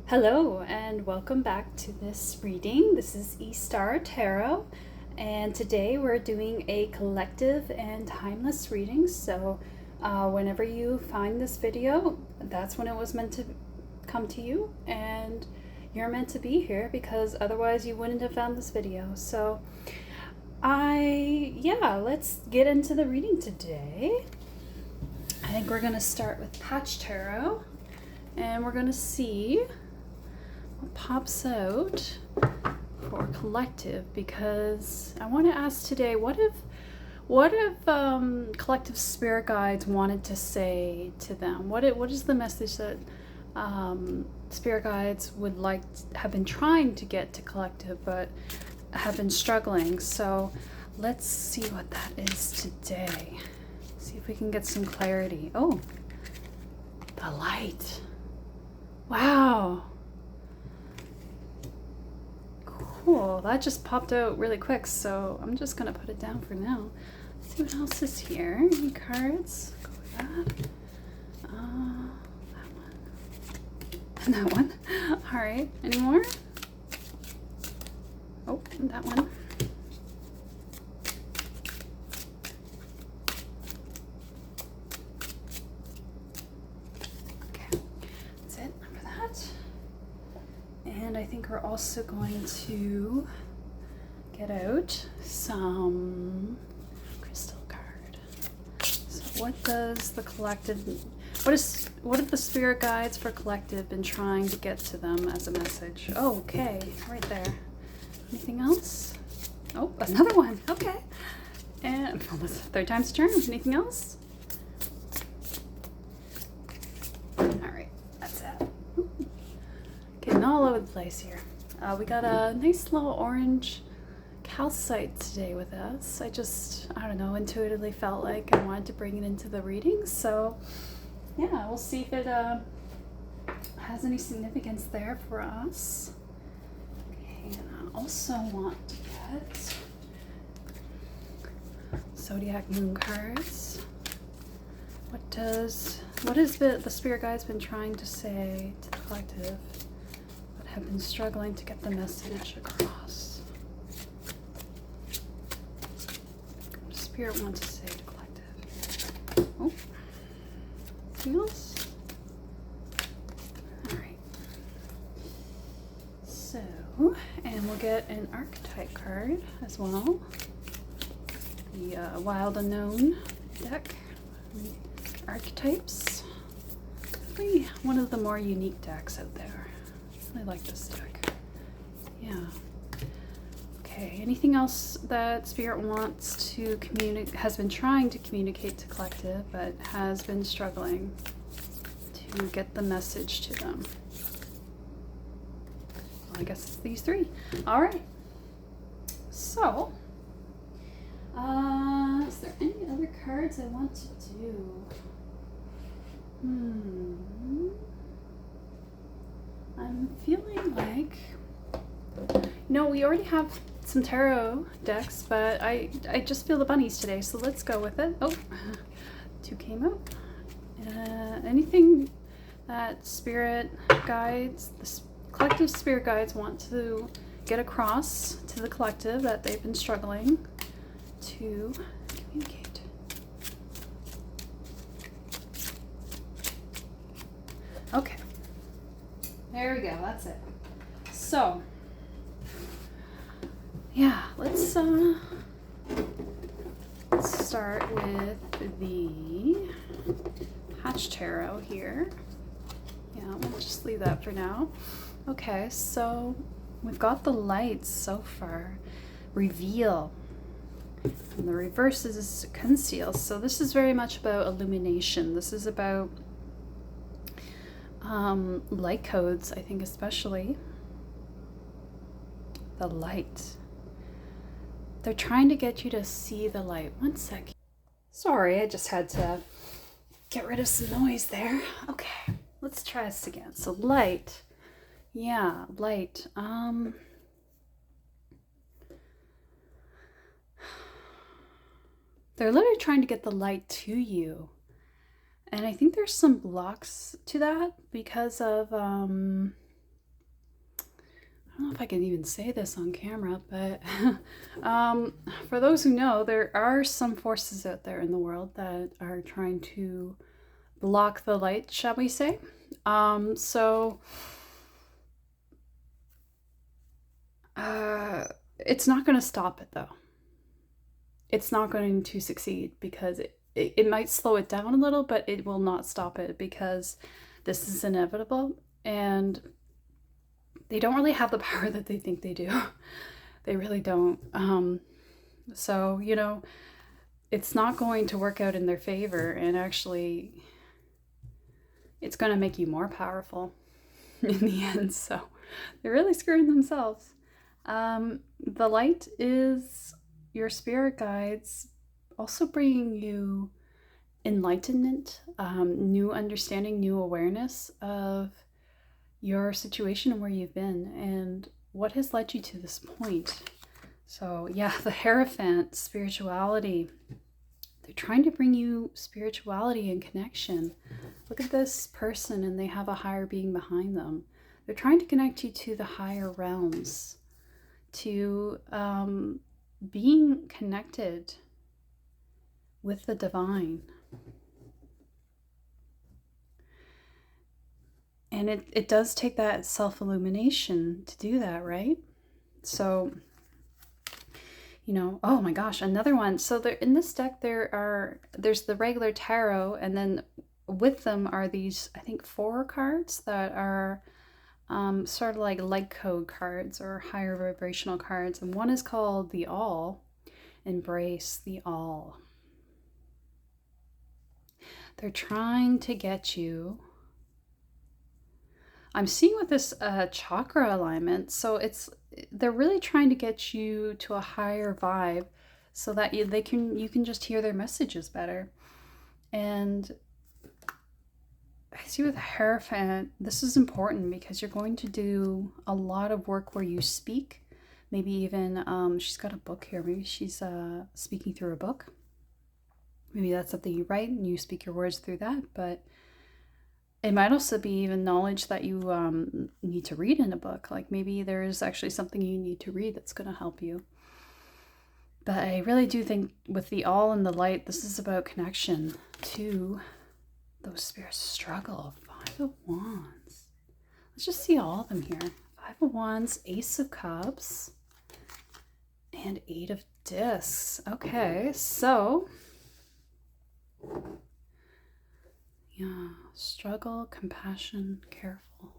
Hello and welcome back to this reading. This is E-Star Tarot, and today we're doing a collective and timeless reading. So whenever you find this video, that's when it was meant to come to you, and you're meant to be here because otherwise you wouldn't have found this video. So let's get into the reading today. I think we're going to start with Patch Tarot, and we're going to see pops out for collective, because I want to ask today, what if collective spirit guides wanted to say to them? What is the message that spirit guides would have been trying to get to collective but have been struggling? So let's see what that is today. See if we can get some clarity. Oh, the light. Wow. Cool, that just popped out really quick, so I'm just gonna put it down for now. Let's see what else is here. Any cards? Go with that. That one. And that one. Alright, any more? Oh, and that one. Okay, that's it for that. And I think we're also going to get out some crystal card. So what does the collective, what have the spirit guides for collective been trying to get to them as a message? Oh, okay, right there. Anything else? Oh, another one. Okay. And almost third time's a charm. Anything else? All right, that's it. Getting all over the place here. We got a nice little orange calcite today with us. I don't know, intuitively felt like I wanted to bring it into the reading. So yeah, we'll see if it has any significance there for us. Okay, and I also want to get zodiac moon cards. What has the spirit guides been trying to say to the collective but have been struggling to get the message across? What does spirit want to say to collective? Oh, anything else? All right. So, and we'll get an archetype card as well. The Wild Unknown deck. Archetypes. Probably one of the more unique decks out there. I really like this deck. Yeah. Okay, anything else that Spirit wants to has been trying to communicate to collective but has been struggling to get the message to them? Well, I guess it's these three. All right. So, is there any other cards I want to do? I'm feeling like, we already have some tarot decks, but I just feel the bunnies today, so let's go with it. Oh, two came out. Anything that spirit guides, the collective spirit guides want to get across to the collective that they've been struggling to communicate. Okay, there we go, that's it. So, yeah, let's start with the Patch Tarot here. Yeah, we'll just leave that for now. Okay, so we've got the lights so far. Reveal. And the reverse is conceal. So this is very much about illumination. This is about light codes, I think, especially the light. They're trying to get you to see the light. One sec. Sorry, I just had to get rid of some noise there. Okay, let's try this again. So light. Yeah, light. They're literally trying to get the light to you. And I think there's some blocks to that because of I don't know if I can even say this on camera, but for those who know, there are some forces out there in the world that are trying to block the light, shall we say. So it's not going to stop it, though. It's not going to succeed because it might slow it down a little, but it will not stop it because this is inevitable. And they don't really have the power that they think they do. They really don't. So, you know, it's not going to work out in their favor, and actually it's going to make you more powerful in the end. So they're really screwing themselves. The light is your spirit guides also bringing you enlightenment, new understanding, new awareness of your situation and where you've been and what has led you to this point. So yeah, the Hierophant, spirituality. They're trying to bring you spirituality and connection. Look at this person and they have a higher being behind them. They're trying to connect you to the higher realms, to being connected with the divine. And it does take that self-illumination to do that, right? So, you know, oh my gosh, another one. So there in this deck there's the regular tarot, and then with them are these, I think, 4 cards that are sort of like light code cards or higher vibrational cards. And one is called the All. Embrace the All. They're trying to get you. I'm seeing with this chakra alignment, so they're really trying to get you to a higher vibe so that you can just hear their messages better. And I see with Hierophant, this is important because you're going to do a lot of work where you speak. Maybe even she's got a book here. Maybe she's speaking through a book. Maybe that's something you write and you speak your words through that, but it might also be even knowledge that you need to read in a book. Like maybe there is actually something you need to read that's going to help you. But I really do think with the All and the Light, this is about connection to those spirits. Struggle. 5 of Wands. Let's just see all of them here. 5 of Wands, Ace of Cups, and 8 of Discs. Okay, so yeah, struggle, compassion, careful.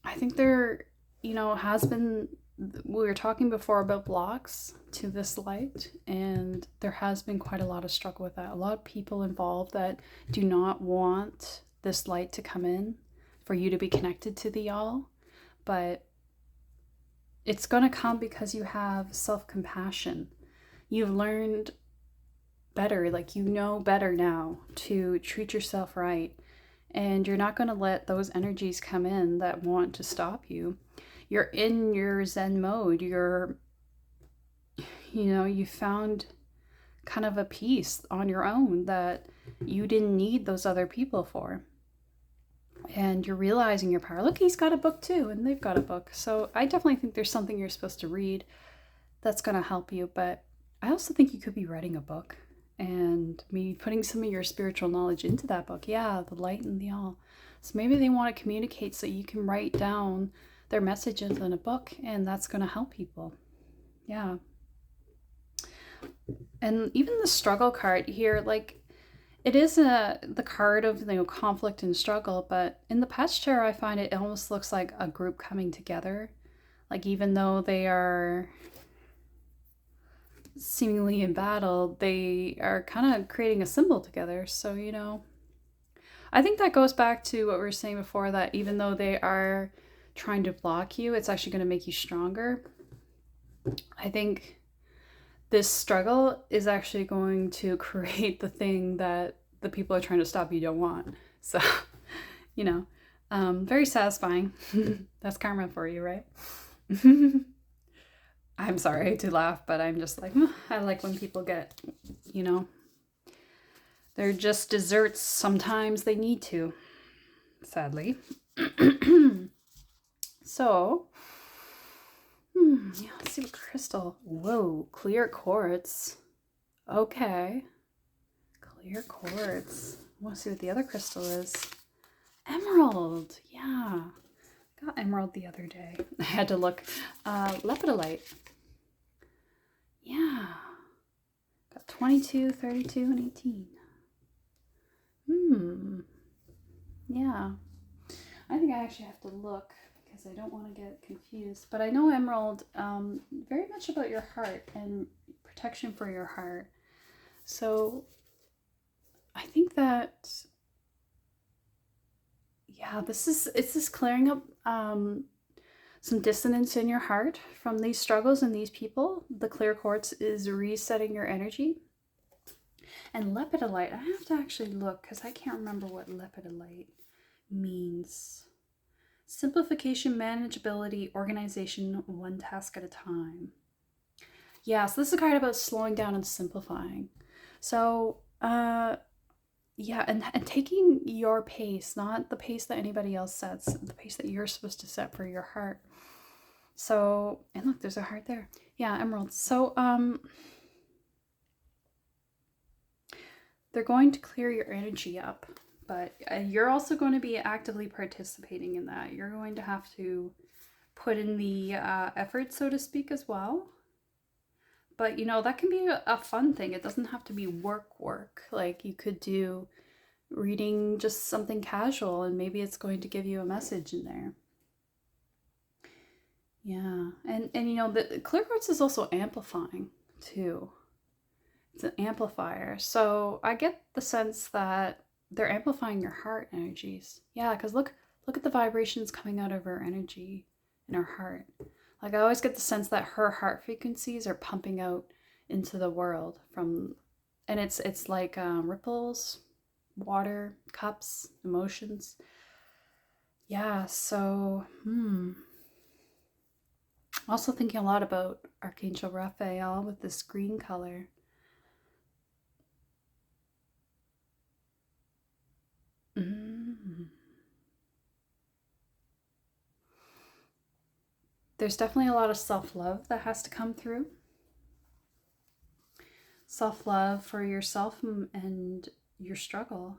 I think there, you know, has been, we were talking before about blocks to this light, and there has been quite a lot of struggle with that. A lot of people involved that do not want this light to come in for you to be connected to the All, but it's going to come because you have self-compassion. You've learned better, like you know better now to treat yourself right. And you're not going to let those energies come in that want to stop you. You're in your Zen mode. You found kind of a peace on your own that you didn't need those other people for. And you're realizing your power. Look, he's got a book too, and they've got a book. So I definitely think there's something you're supposed to read that's going to help you. But I also think you could be writing a book and maybe putting some of your spiritual knowledge into that book. Yeah, the Light and the All. So maybe they want to communicate so you can write down their messages in a book, and that's going to help people. Yeah. And even the struggle card here, like, it is the card of, you know, conflict and struggle, but in the Patch Tarot, I find it almost looks like a group coming together. Like, even though they are seemingly in battle, they are kind of creating a symbol together. So, you know, I think that goes back to what we were saying before, that even though they are trying to block you, it's actually going to make you stronger. I think this struggle is actually going to create the thing that the people are trying to stop you don't want. So, you know, very satisfying. That's karma for you, right? I'm sorry to laugh, but I'm just like, I like when people get, you know, They're just desserts. Sometimes they need to, sadly. So, yeah, let's see what crystal. Whoa, clear quartz. Okay. Clear quartz. I want to see what the other crystal is. Emerald. Yeah. Got emerald the other day. I had to look. Lepidolite. Yeah. Got 22, 32, and 18. Yeah. I think I actually have to look because I don't want to get confused. But I know emerald very much about your heart and protection for your heart. So I think that, yeah, it's this clearing up some dissonance in your heart from these struggles and these people. The clear quartz is resetting your energy. And lepidolite, I have to actually look because I can't remember what lepidolite means. Simplification, manageability, organization, one task at a time. Yeah, so this is a card about slowing down and simplifying. So, yeah, and taking your pace, not the pace that anybody else sets, the pace that you're supposed to set for your heart. So, and look, there's a heart there. Yeah, emeralds. So, they're going to clear your energy up, but you're also going to be actively participating in that. You're going to have to put in the effort, so to speak, as well. But, you know, that can be a fun thing. It doesn't have to be work. Like, you could do reading just something casual, and maybe it's going to give you a message in there. Yeah. And you know, the clear quartz is also amplifying, too. It's an amplifier. So I get the sense that they're amplifying your heart energies. Yeah, because look at the vibrations coming out of her energy in her heart. Like, I always get the sense that her heart frequencies are pumping out into the world from, and it's like ripples, water, cups, emotions. Yeah, so, also thinking a lot about Archangel Raphael with this green color. There's definitely a lot of self-love that has to come through. Self-love for yourself and your struggle.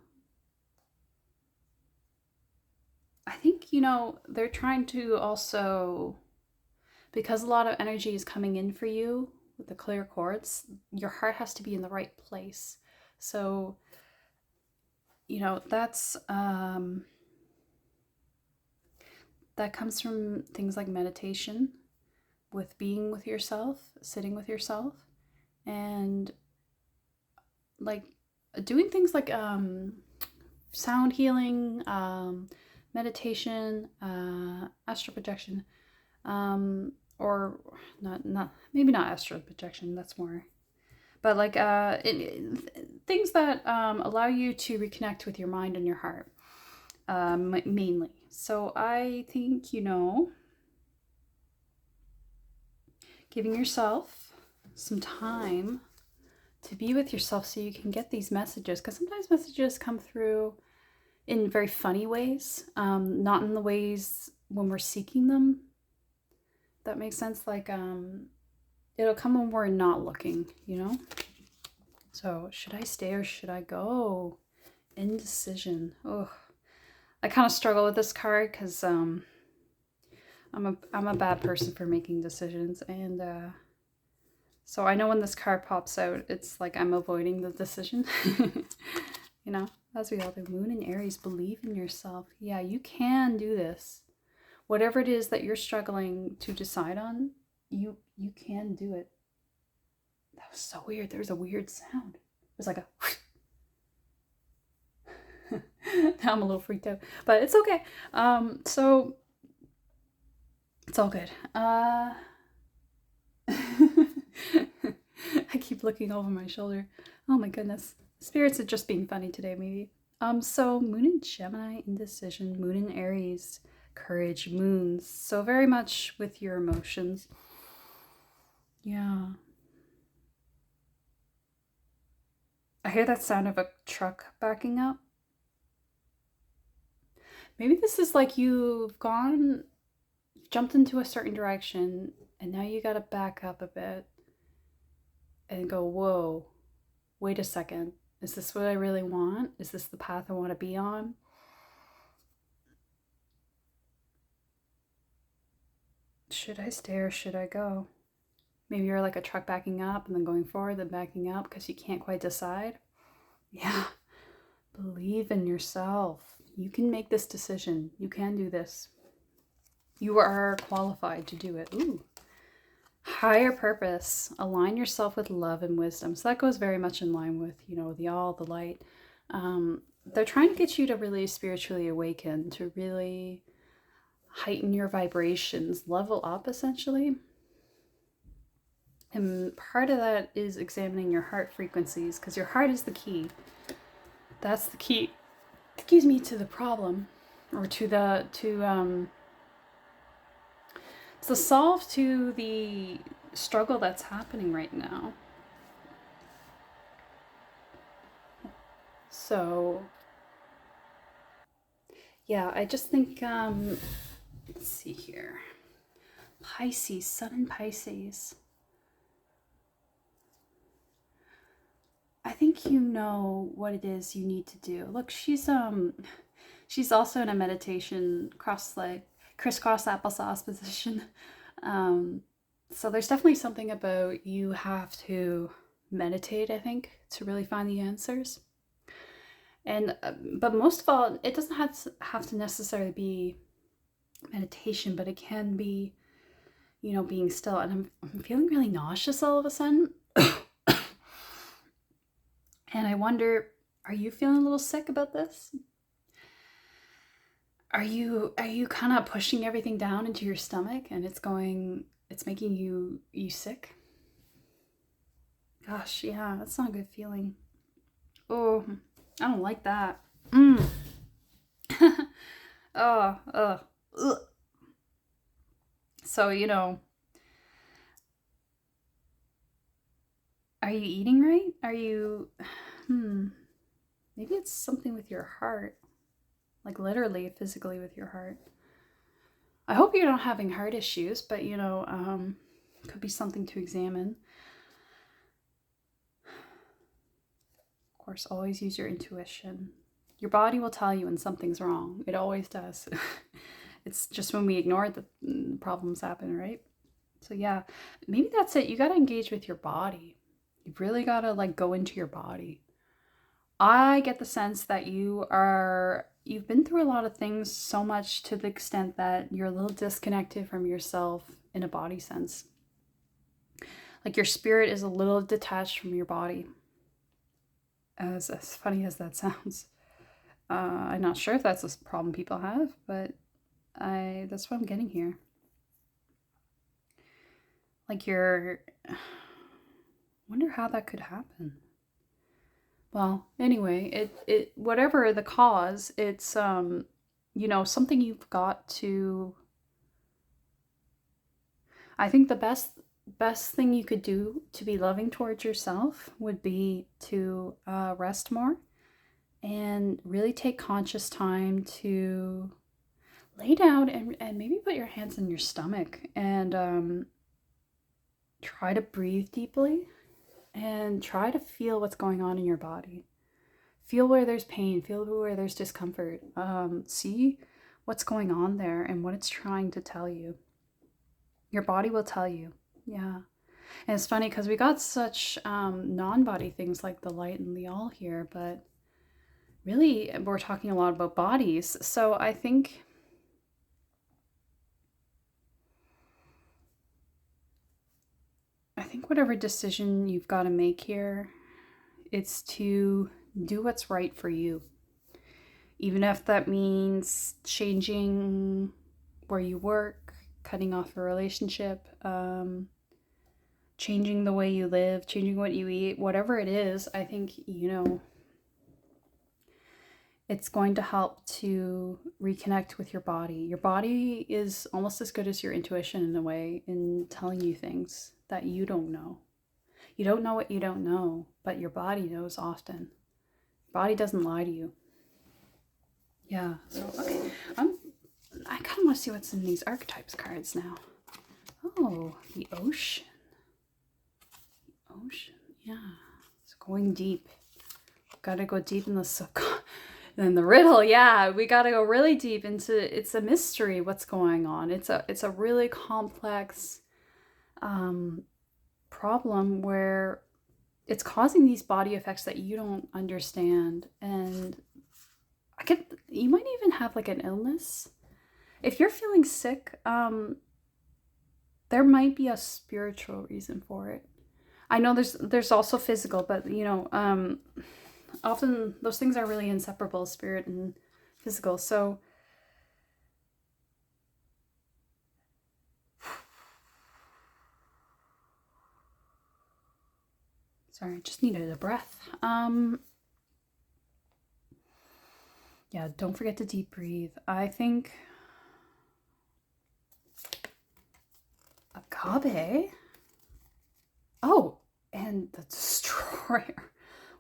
I think, you know, they're trying to also, because a lot of energy is coming in for you with the clear quartz, your heart has to be in the right place. So, you know, that comes from things like meditation, with being with yourself, sitting with yourself, and like doing things like sound healing, meditation, astral projection, or not maybe not astral projection. That's more, but like things that allow you to reconnect with your mind and your heart, mainly. So I think, you know, giving yourself some time to be with yourself so you can get these messages, because sometimes messages come through in very funny ways, not in the ways when we're seeking them. That makes sense. Like, it'll come when we're not looking, you know? So, should I stay or should I go? Indecision. Oh, I kind of struggle with this card because I'm a bad person for making decisions, and so I know when this card pops out, it's like I'm avoiding the decision. You know, as we all do. Moon and Aries, believe in yourself. Yeah, you can do this. Whatever it is that you're struggling to decide on, you can do it. That was so weird. There was a weird sound. It was like a now I'm a little freaked out, but it's okay. So it's all good. I keep looking over my shoulder. Oh my goodness. Spirits are just being funny today, maybe. So Moon in Gemini, indecision. Moon in Aries, courage. Moons. So very much with your emotions. Yeah. I hear that sound of a truck backing up. Maybe this is like you've jumped into a certain direction, and now you gotta back up a bit and go, whoa, wait a second. Is this what I really want? Is this the path I want to be on? Should I stay or should I go? Maybe you're like a truck backing up and then going forward, then backing up because you can't quite decide. Yeah, believe in yourself. You can make this decision. You can do this. You are qualified to do it. Ooh. Higher purpose. Align yourself with love and wisdom. So that goes very much in line with, the all, the light. They're trying to get you to really spiritually awaken, to really heighten your vibrations, level up essentially. And part of that is examining your heart frequencies, because your heart is the key. That's the key. Excuse me, to the problem, or it's the solve to the struggle that's happening right now. So, yeah, I just think, let's see here. Pisces, Sun in Pisces. I think you know what it is you need to do. Look, she's also in a meditation crisscross applesauce position. So there's definitely something about you have to meditate, I think, to really find the answers. And but most of all, it doesn't have to necessarily be meditation, but it can be, being still. And I'm feeling really nauseous all of a sudden. And I wonder, are you feeling a little sick about this? Are you kind of pushing everything down into your stomach and it's making you sick? Gosh, yeah, that's not a good feeling. Oh, I don't like that. Ugh. So, are you eating right? Are you, maybe it's something with your heart. Like literally, physically with your heart. I hope you're not having heart issues, but could be something to examine. Of course, always use your intuition. Your body will tell you when something's wrong. It always does. It's just when we ignore it, the problems happen, right? So yeah, maybe that's it. You got to engage with your body. You've really got to go into your body. I get the sense that you've been through a lot of things, so much to the extent that you're a little disconnected from yourself in a body sense. Like your spirit is a little detached from your body. As funny as that sounds. I'm not sure if that's a problem people have, but that's what I'm getting here. Like wonder how that could happen. Well, anyway, it whatever the cause, it's something you've got to. I think the best thing you could do to be loving towards yourself would be to rest more and really take conscious time to lay down and maybe put your hands in your stomach and try to breathe deeply and try to feel what's going on in your body. Feel where there's pain, feel where there's discomfort. See what's going on there and what it's trying to tell you. Your body will tell you. Yeah. And it's funny because we got such non-body things like the light and the all here, but really we're talking a lot about bodies. So I think whatever decision you've got to make here, it's to do what's right for you. Even if that means changing where you work, cutting off a relationship, changing the way you live, changing what you eat, whatever it is, I think, it's going to help to reconnect with your body. Your body is almost as good as your intuition in a way in telling you things that you don't know. You don't know what you don't know, but your body knows often. Your body doesn't lie to you. Yeah, so, okay. I kind of want to see what's in these archetypes cards now. Oh, the ocean. The ocean, yeah. It's going deep. Gotta go deep in the subconscious. Then the riddle, yeah, we got to go really deep into, it's a mystery what's going on. It's a really complex problem where it's causing these body effects that you don't understand. And you might even have like an illness. If you're feeling sick, there might be a spiritual reason for it. I know there's also physical, but often those things are really inseparable, spirit and physical. So sorry, I just needed a breath. Yeah, don't forget to deep breathe. I think Agave. Oh, and the Destroyer.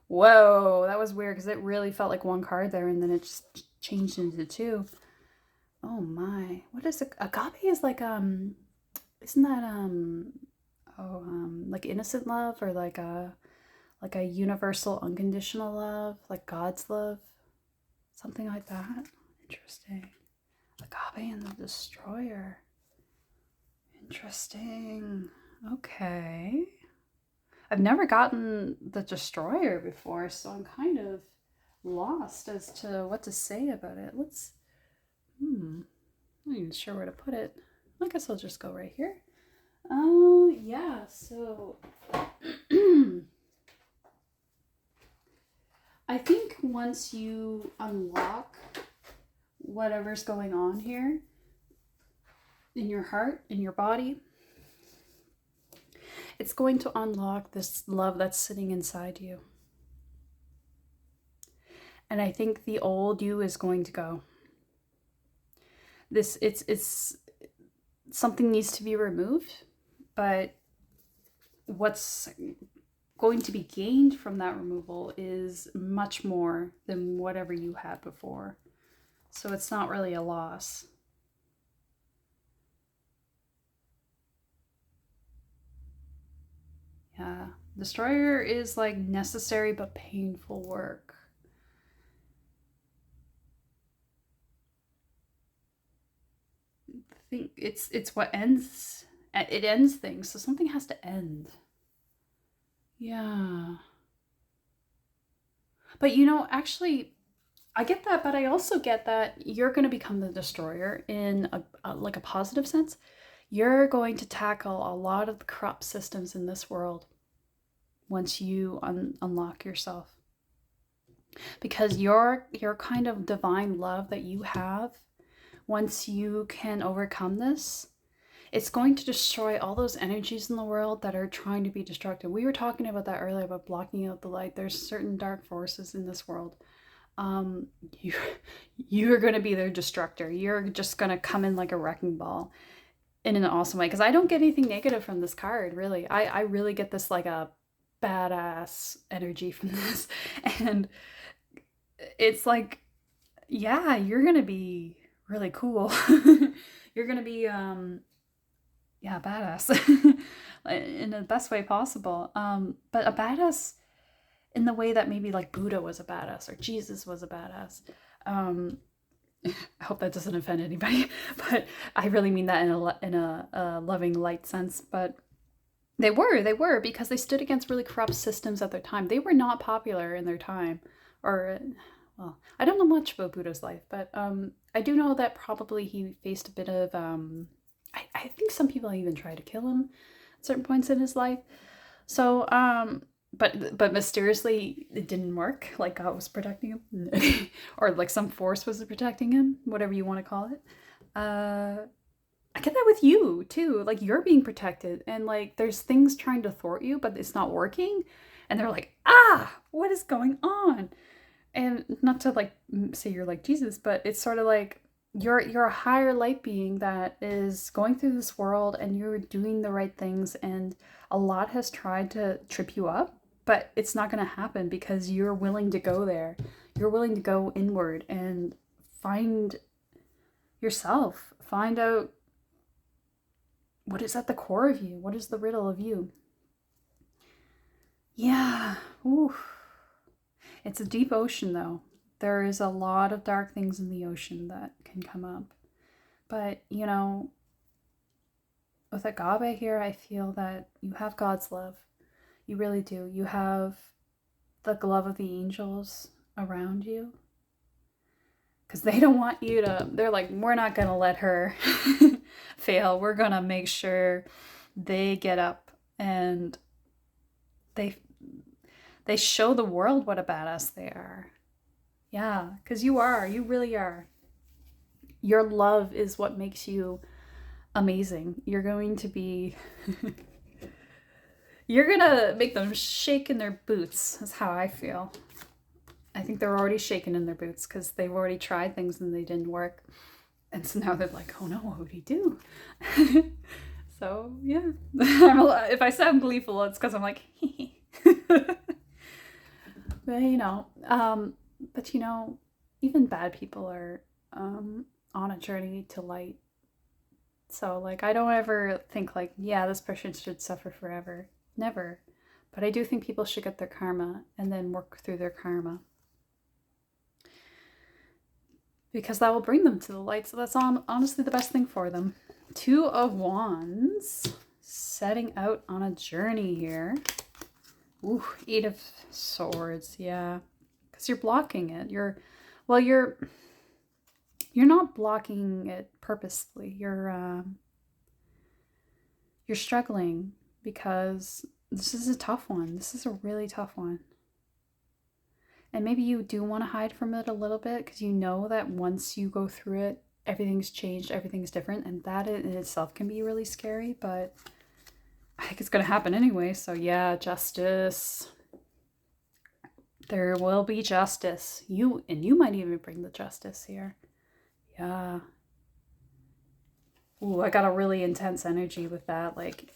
Whoa, that was weird because it really felt like one card there and then it just changed into two. Oh my. What is it? Agave is like isn't that like innocent love, or like a universal unconditional love, like God's love? Something like that. Interesting. Agave and the Destroyer. Interesting. Okay. I've never gotten the Destroyer before, so I'm kind of lost as to what to say about it. I'm not even sure where to put it. I guess I'll just go right here. Oh, yeah, so I think once you unlock whatever's going on here in your heart, in your body, it's going to unlock this love that's sitting inside you. And I think the old you is going to go. It's something needs to be removed, but what's going to be gained from that removal is much more than whatever you had before. So it's not really a loss. Yeah, Destroyer is like necessary but painful work. I think it's what ends. It ends things, so something has to end. Yeah. But actually, I get that, but I also get that you're going to become the Destroyer in like a positive sense. You're going to tackle a lot of the corrupt systems in this world once you unlock yourself. Because your kind of divine love that you have, once you can overcome this, it's going to destroy all those energies in the world that are trying to be destructive. We were talking about that earlier, about blocking out the light. There's certain dark forces in this world. You're going to be their destructor. You're just going to come in like a wrecking ball in an awesome way. Because I don't get anything negative from this card, really. I really get this like a badass energy from this. And it's like, yeah, you're going to be really cool. You're going to be, badass in the best way possible. But a badass in the way that maybe like Buddha was a badass or Jesus was a badass. I hope that doesn't offend anybody, but I really mean that in a loving, light sense. But they were because they stood against really corrupt systems at their time. They were not popular in their time, or well, I don't know much about Buddha's life, but I do know that probably he faced a bit of I think some people even tried to kill him at certain points in his life. So but mysteriously it didn't work. Like God was protecting him, or like some force was protecting him, whatever you want to call it. I get that with you too. Like you're being protected, and like there's things trying to thwart you, but it's not working. And they're like, what is going on? And not to like say you're like Jesus, but it's sort of like you're a higher light being that is going through this world, and you're doing the right things, and a lot has tried to trip you up, but it's not going to happen because you're willing to go there. You're willing to go inward and find yourself. Find out what is at the core of you. What is the riddle of you? Yeah. Ooh. It's a deep ocean, though. There is a lot of dark things in the ocean that can come up. But, you know, with Agave here, I feel that you have God's love. You really do. You have the glove of the angels around you. Because they don't want you to, they're like, we're not going to let her fail. We're going to make sure they get up and they show the world what a badass they are. Yeah, because you really are. Your love is what makes you amazing. You're going to be, you're going to make them shake in their boots. That's how I feel. I think they're already shaking in their boots because they've already tried things and they didn't work. And so now they're like, oh no, what would he do? So, yeah. If I sound gleeful, it's because I'm like, but, you know, even bad people are on a journey to light. So, like, I don't ever think, like, yeah, this person should suffer forever. Never. But I do think people should get their karma and then work through their karma. Because that will bring them to the light. So that's honestly the best thing for them. 2 of Wands. Setting out on a journey here. Ooh, 8 of Swords. Yeah. Because you're blocking it. You're not blocking it purposefully. You're struggling because this is a tough one. This is a really tough one. And maybe you do want to hide from it a little bit because you know that once you go through it, everything's changed, everything's different, and that in itself can be really scary, but I think it's going to happen anyway. So yeah, justice. There will be justice. You might even bring the justice here. Yeah. Ooh, I got a really intense energy with that. Like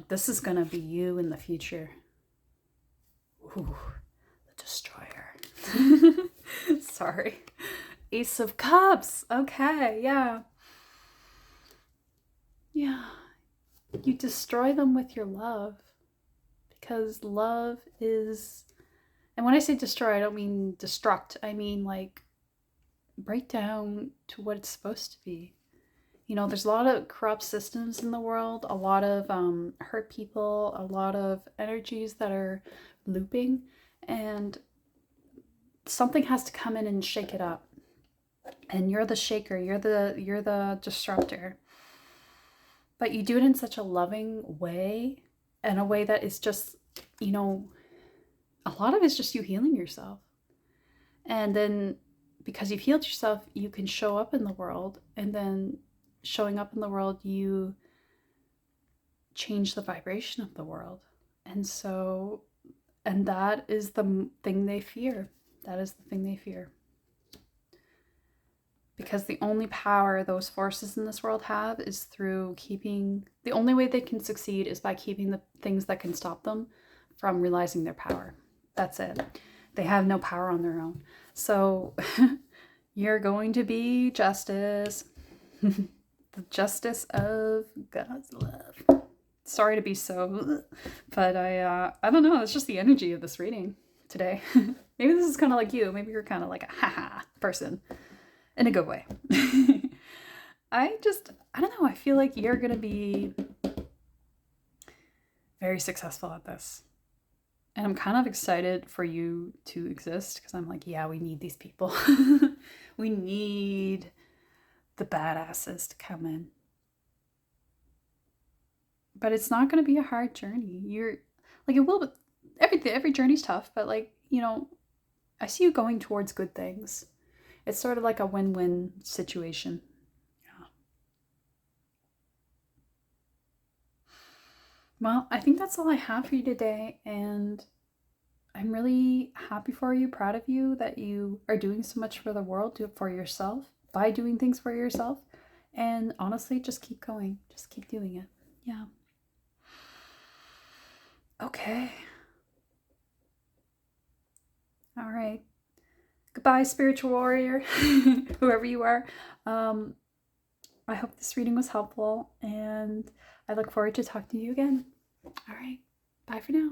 this is going to be you in the future. Ooh, the Destroyer. Sorry. Ace of Cups. Okay, yeah. Yeah. You destroy them with your love. Because love is... And when I say destroy, I don't mean destruct. I mean, like, break down to what it's supposed to be. You know, there's a lot of corrupt systems in the world, a lot of hurt people, a lot of energies that are looping, and something has to come in and shake it up. And you're the shaker, you're the disruptor. But you do it in such a loving way, and a way that is just, you know, a lot of it's just you healing yourself. And then because you've healed yourself, you can show up in the world, and then showing up in the world, you change the vibration of the world. And that is the thing they fear. That is the thing they fear. Because the only power those forces in this world have is through the only way they can succeed is by keeping the things that can stop them from realizing their power. That's it. They have no power on their own. So you're going to be justice. The justice of God's love. Sorry to be so, but I don't know. It's just the energy of this reading today. Maybe this is kind of like you. Maybe you're kind of like a haha person in a good way. I don't know. I feel like you're going to be very successful at this. And I'm kind of excited for you to exist because I'm like, yeah, we need these people. We need the badasses to come in. But it's not going to be a hard journey. You're like, it will, but every journey's tough, but like, you know, I see you going towards good things. It's sort of like a win-win situation. Yeah. Well, I think that's all I have for you today, and I'm really happy for you, proud of you that you are doing so much for the world. Do it for yourself by doing things for yourself. And honestly, just keep going. Just keep doing it. Yeah. Okay. All right. Goodbye, spiritual warrior, whoever you are. I hope this reading was helpful, and I look forward to talking to you again. All right. Bye for now.